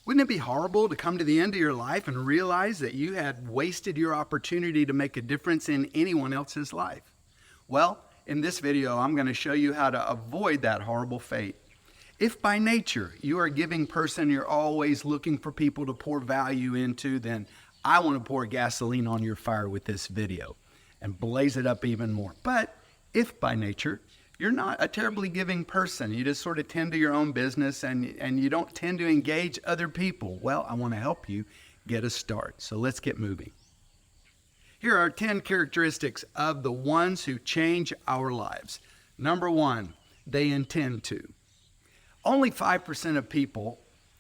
Wouldn't it be horrible to come to the end of your life and realize that you had wasted your opportunity to make a difference in anyone else's life? Well, in this video, I'm going to show you how to avoid that horrible fate. If by nature you are a giving person, you're always looking for people to pour value into, then I want to pour gasoline on your fire with this video and blaze it up even more. But if by nature you're not a terribly giving person, you just sort of tend to your own business and you don't tend to engage other people, well, I want to help you get a start. So let's get moving. Here are 10 characteristics of the ones who change our lives. Number 1, they intend to. Only 5% of people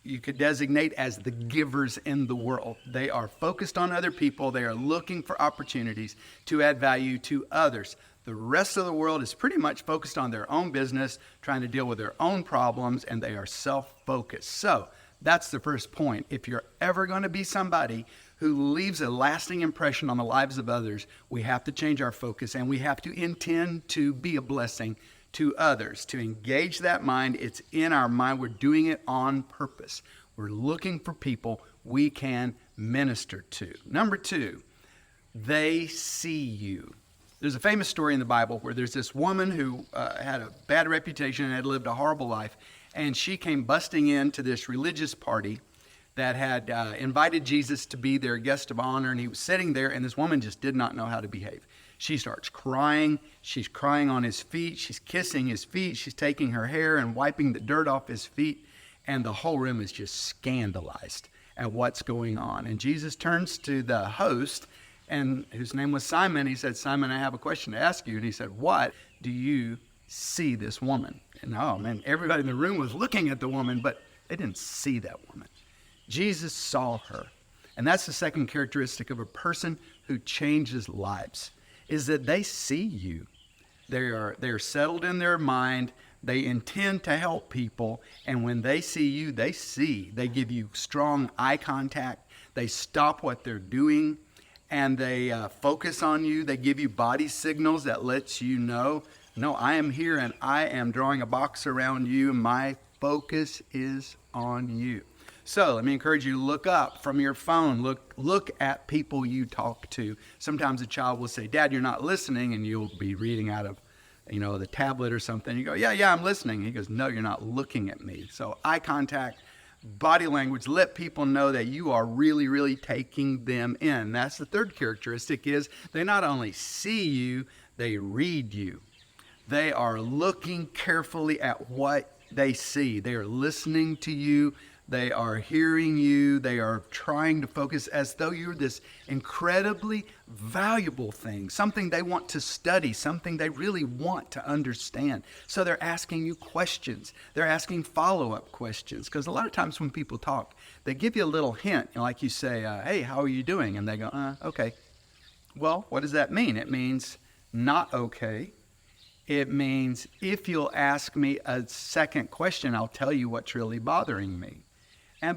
you could designate as the givers in the world. They are focused on other people. They are looking for opportunities to add value to others. The rest of the world is pretty much focused on their own business, trying to deal with their own problems, and they are self-focused. So that's the first point. If you're ever going to be somebody who leaves a lasting impression on the lives of others, we have to change our focus and we have to intend to be a blessing to others. To engage that mind, it's in our mind. We're doing it on purpose. We're looking for people we can minister to. Number 2, they see you. There's a famous story in the Bible where there's this woman who had a bad reputation and had lived a horrible life, and she came busting into this religious party that had invited Jesus to be their guest of honor, and he was sitting there, and this woman just did not know how to behave. She starts crying. She's crying on his feet. She's kissing his feet. She's taking her hair and wiping the dirt off his feet, and the whole room is just scandalized at what's going on. And Jesus turns to the host, and whose name was Simon. He said, "Simon, I have a question to ask you." And he said, "What do you see this woman?" And oh man, everybody in the room was looking at the woman, but they didn't see that woman. Jesus saw her. And that's the second characteristic of a person who changes lives, is that they see you. They're settled in their mind. They intend to help people. And when they see you, they give you strong eye contact. They stop what they're doing and they focus on you. They give you body signals that lets you know, no, I am here and I am drawing a box around you. My focus is on you. So let me encourage you to look up from your phone. Look at people you talk to. Sometimes a child will say, "Dad, you're not listening," and you'll be reading out of, the tablet or something. You go, yeah, I'm listening. He goes, "No, you're not looking at me." So eye contact, body language, let people know that you are really, really taking them in. That's the third characteristic, is they not only see you, they read you. They are looking carefully at what they see. They are listening to you. They are hearing you. They are trying to focus as though you're this incredibly valuable thing, something they want to study, something they really want to understand. So they're asking you questions. They're asking follow-up questions. Because a lot of times when people talk, they give you a little hint. Like you say, "Hey, how are you doing?" And they go, "Okay." Well, what does that mean? It means not okay. It means if you'll ask me a second question, I'll tell you what's really bothering me.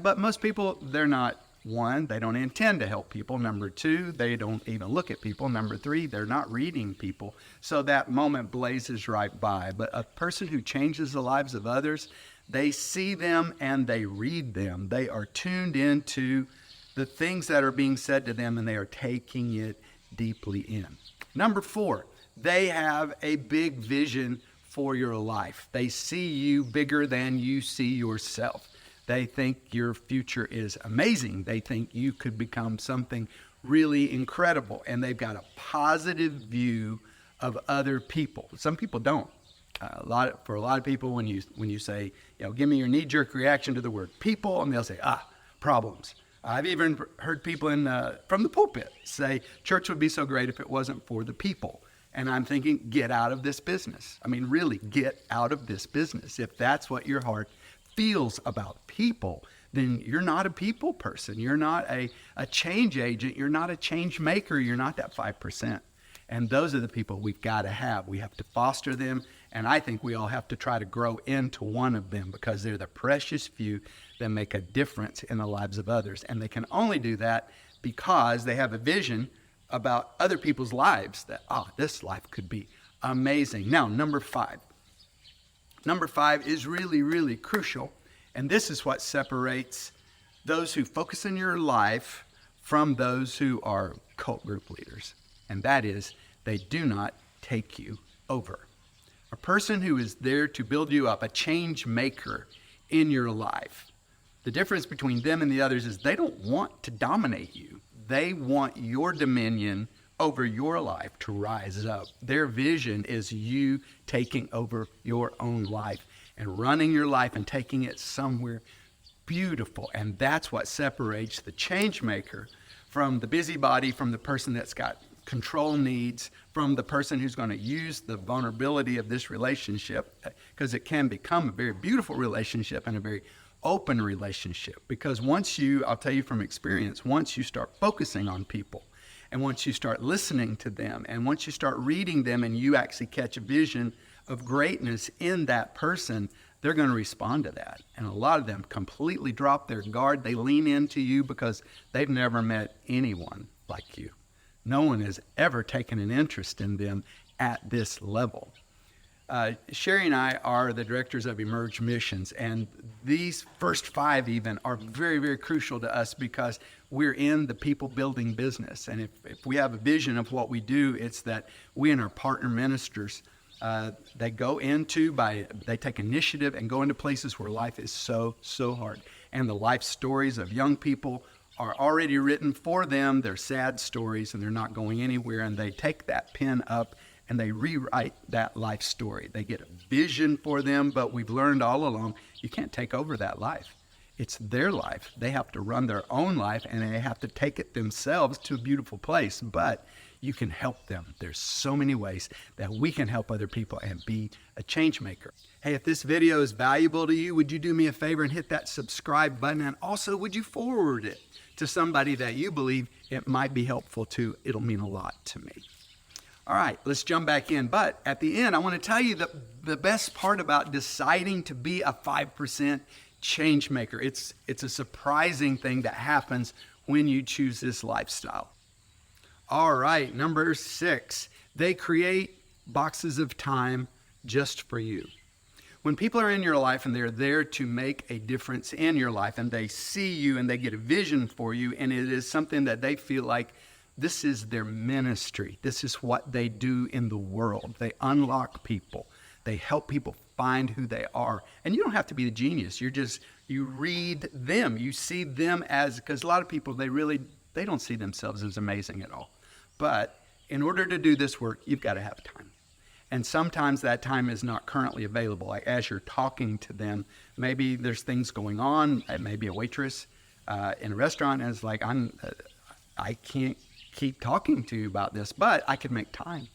But most people, they're not, 1, they don't intend to help people. Number 2, they don't even look at people. Number 3, they're not reading people. So that moment blazes right by. But a person who changes the lives of others, they see them and they read them. They are tuned into the things that are being said to them and they are taking it deeply in. Number 4, they have a big vision for your life. They see you bigger than you see yourself. They think your future is amazing. They think you could become something really incredible. And they've got a positive view of other people. Some people don't. For a lot of people, when you say, give me your knee-jerk reaction to the word people, and they'll say, problems. I've even heard people from the pulpit say, church would be so great if it wasn't for the people. And I'm thinking, get out of this business. I mean, really, get out of this business. If that's what your heart feels about people, then you're not a people person. You're not a change agent. You're not a change maker. You're not that 5%. And those are the people we've got to have. We have to foster them. And I think we all have to try to grow into one of them, because they're the precious few that make a difference in the lives of others. And they can only do that because they have a vision about other people's lives that, this life could be amazing. Now, number 5. Number 5 is really, really crucial. And this is what separates those who focus in your life from those who are cult group leaders. And that is, they do not take you over. A person who is there to build you up, a change maker in your life. The difference between them and the others is they don't want to dominate you. They want your dominion over your life to rise up. Their vision is you taking over your own life and running your life and taking it somewhere beautiful. And that's what separates the change maker from the busybody, from the person that's got control needs, from the person who's going to use the vulnerability of this relationship, because it can become a very beautiful relationship and a very open relationship. Because I'll tell you from experience, once you start focusing on people, and once you start listening to them, and once you start reading them and you actually catch a vision of greatness in that person, they're going to respond to that. And a lot of them completely drop their guard. They lean into you because they've never met anyone like you. No one has ever taken an interest in them at this level. Sherry and I are the directors of Emerge Missions, and these first 5 even are very, very crucial to us because we're in the people building business. And if we have a vision of what we do, it's that we and our partner ministers, they take initiative and go into places where life is so, so hard. And the life stories of young people are already written for them. They're sad stories and they're not going anywhere. And they take that pen up and they rewrite that life story. They get a vision for them, but we've learned all along, you can't take over that life. It's their life. They have to run their own life and they have to take it themselves to a beautiful place, but you can help them. There's so many ways that we can help other people and be a change maker. Hey, if this video is valuable to you, would you do me a favor and hit that subscribe button? And also, would you forward it to somebody that you believe it might be helpful to? It'll mean a lot to me. All right, let's jump back in. But at the end, I want to tell you the best part about deciding to be a 5% change maker. It's a surprising thing that happens when you choose this lifestyle. All right, number 6, they create boxes of time just for you. When people are in your life and they're there to make a difference in your life and they see you and they get a vision for you and it is something that they feel like this is their ministry. This is what they do in the world. They unlock people. They help people find who they are. And you don't have to be the genius. You read them. You see them because a lot of people, they don't see themselves as amazing at all. But in order to do this work, you've got to have time. And sometimes that time is not currently available. Like as you're talking to them, maybe there's things going on. Maybe a waitress in a restaurant is like, I can't keep talking to you about this, but I could make time.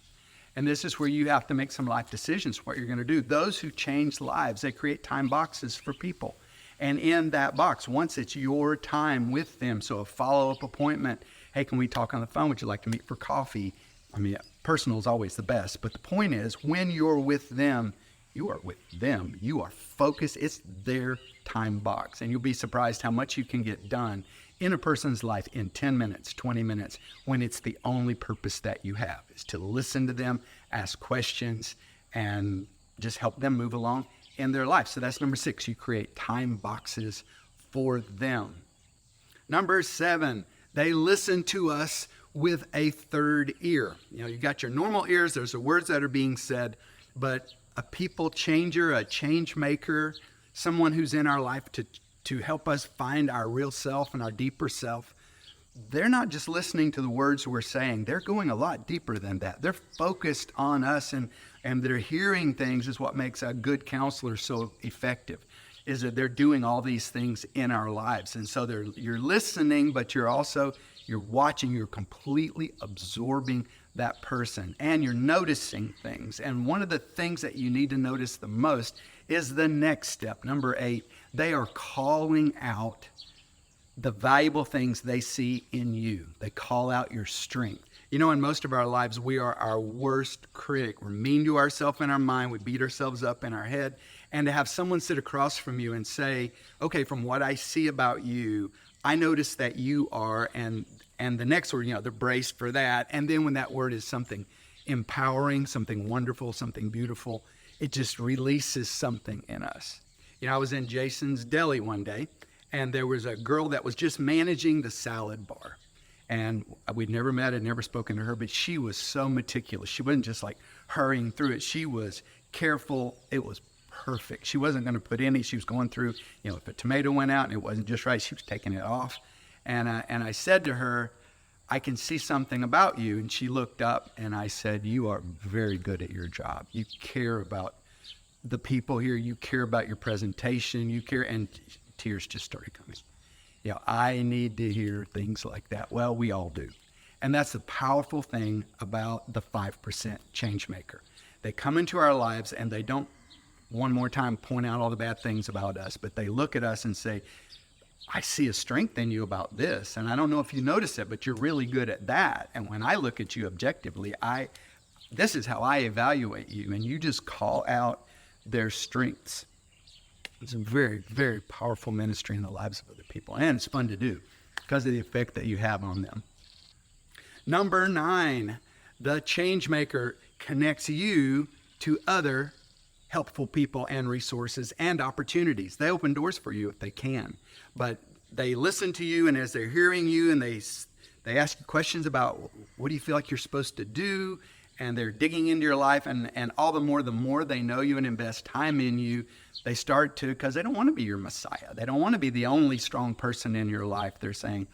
And this is where you have to make some life decisions, what you're going to do. Those who change lives, they create time boxes for people. And in that box, once it's your time with them, so a follow-up appointment, hey, can we talk on the phone? Would you like to meet for coffee? I mean, personal is always the best. But the point is, when you're with them, you are with them. You are focused. It's their time box. And you'll be surprised how much you can get done in a person's life in 10 minutes, 20 minutes, when it's the only purpose that you have, is to listen to them, ask questions, and just help them move along in their life. So that's number 6. You create time boxes for them. Number 7, they listen to us with a third ear. You got your normal ears. There's the words that are being said, but a people changer, a change maker, someone who's in our life to help us find our real self and our deeper self, they're not just listening to the words we're saying. They're going a lot deeper than that. They're focused on us and they're hearing things is what makes a good counselor so effective, is that they're doing all these things in our lives. And so you're listening, but you're watching, you're completely absorbing that person and you're noticing things. And one of the things that you need to notice the most is the next step. Number 8, they are calling out the valuable things they see in you. They call out your strength. In most of our lives, we are our worst critic. We're mean to ourselves in our mind. We beat ourselves up in our head. And to have someone sit across from you and say, okay, from what I see about you, I notice that you are, and the next word, they're braced for that. And then when that word is something empowering, something wonderful, something beautiful, it just releases something in us. I was in Jason's deli one day, And there was a girl that was just managing the salad bar. And we'd never met, had never spoken to her, but she was so meticulous. She wasn't just like hurrying through it. She was careful. It was perfect. She wasn't going to put any, she was going through, if a tomato went out and it wasn't just right, she was taking it off. And I said to her, I can see something about you. And she looked up and I said, you are very good at your job. You care about the people here. You care about your presentation. You care, and tears just started coming. I need to hear things like that. Well, we all do. And that's the powerful thing about the 5% change maker. They come into our lives and they don't, one more time, point out all the bad things about us, but they look at us and say, I see a strength in you about this. And I don't know if you notice it, but you're really good at that. And when I look at you objectively, this is how I evaluate you. And you just call out their strengths. It's a very, very powerful ministry in the lives of other people. And it's fun to do because of the effect that you have on them. Number 9, the change maker connects you to other helpful people and resources and opportunities. They open doors for you if they can, but they listen to you, and as they're hearing you and they ask you questions about what do you feel like you're supposed to do, and they're digging into your life, and all the more they know you and invest time in you, they start to, because they don't want to be your Messiah. They don't want to be the only strong person in your life. They're saying,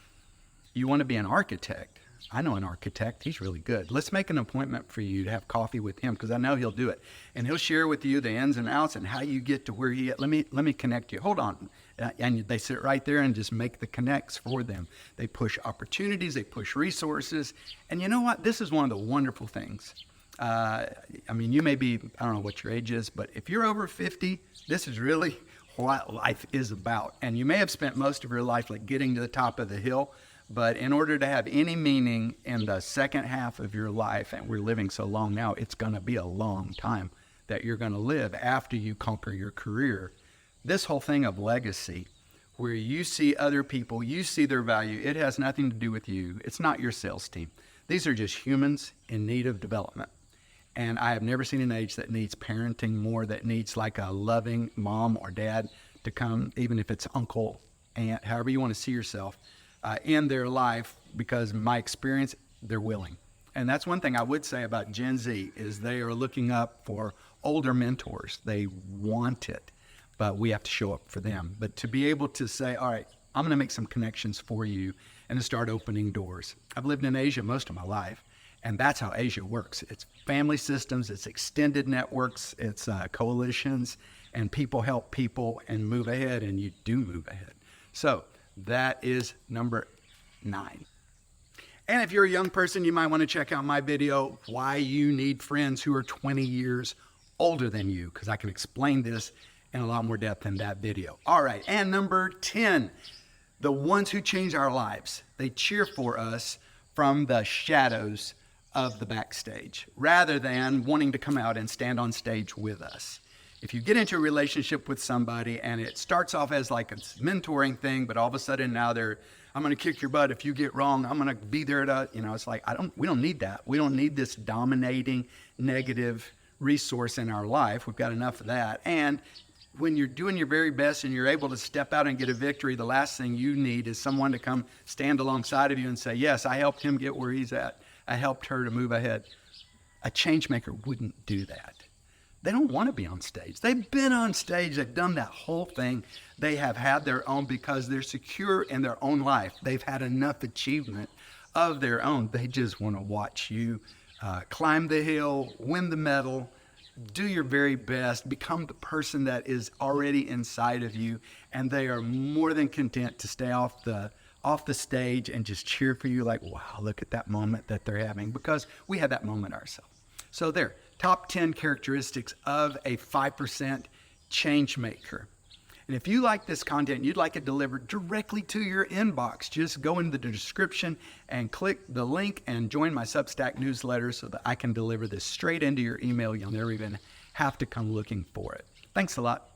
you want to be an architect. I know an architect. He's really good. Let's make an appointment for you to have coffee with him, because I know he'll do it. And he'll share with you the ins and outs and how you get to where he is. Let me connect you. Hold on. And they sit right there and just make the connects for them. They push opportunities. They push resources. And you know what? This is one of the wonderful things. You may be, I don't know what your age is, but if you're over 50, this is really what life is about. And you may have spent most of your life like getting to the top of the hill, but in order to have any meaning in the second half of your life, and we're living so long now, it's going to be a long time that you're going to live after you conquer your career. This whole thing of legacy, where you see other people, you see their value, it has nothing to do with you. It's not your sales team. These are just humans in need of development. And I have never seen an age that needs parenting more, that needs like a loving mom or dad to come, even if it's uncle, aunt, however you want to see yourself, in their life, because my experience, they're willing. And that's one thing I would say about Gen Z is they are looking up for older mentors. They want it, but we have to show up for them. But to be able to say, all right, I'm going to make some connections for you and to start opening doors. I've lived in Asia most of my life, and that's how Asia works. It's family systems, it's extended networks, it's coalitions, and people help people and move ahead, and you do move ahead. So that is number 9. And if you're a young person, you might want to check out my video, Why You Need Friends Who Are 20 Years Older Than You, because I can explain this in a lot more depth in that video. All right, and number 10, the ones who change our lives. They cheer for us from the shadows of the backstage, rather than wanting to come out and stand on stage with us. If you get into a relationship with somebody and it starts off as like a mentoring thing, but all of a sudden now I'm going to kick your butt if you get wrong. I'm going to be there to, it's like, we don't need that. We don't need this dominating negative resource in our life. We've got enough of that. And when you're doing your very best and you're able to step out and get a victory, the last thing you need is someone to come stand alongside of you and say, yes, I helped him get where he's at. I helped her to move ahead. A change maker wouldn't do that. They don't want to be on stage. They've been on stage. They've done that whole thing. They have had their own because they're secure in their own life. They've had enough achievement of their own. They just want to watch you climb the hill, win the medal, do your very best, become the person that is already inside of you. And they are more than content to stay off the stage and just cheer for you like, wow, look at that moment that they're having, because we had that moment ourselves. So there, top 10 characteristics of a 5% change maker. And if you like this content, you'd like it delivered directly to your inbox, just go into the description and click the link and join my Substack newsletter so that I can deliver this straight into your email. You'll never even have to come looking for it. Thanks a lot.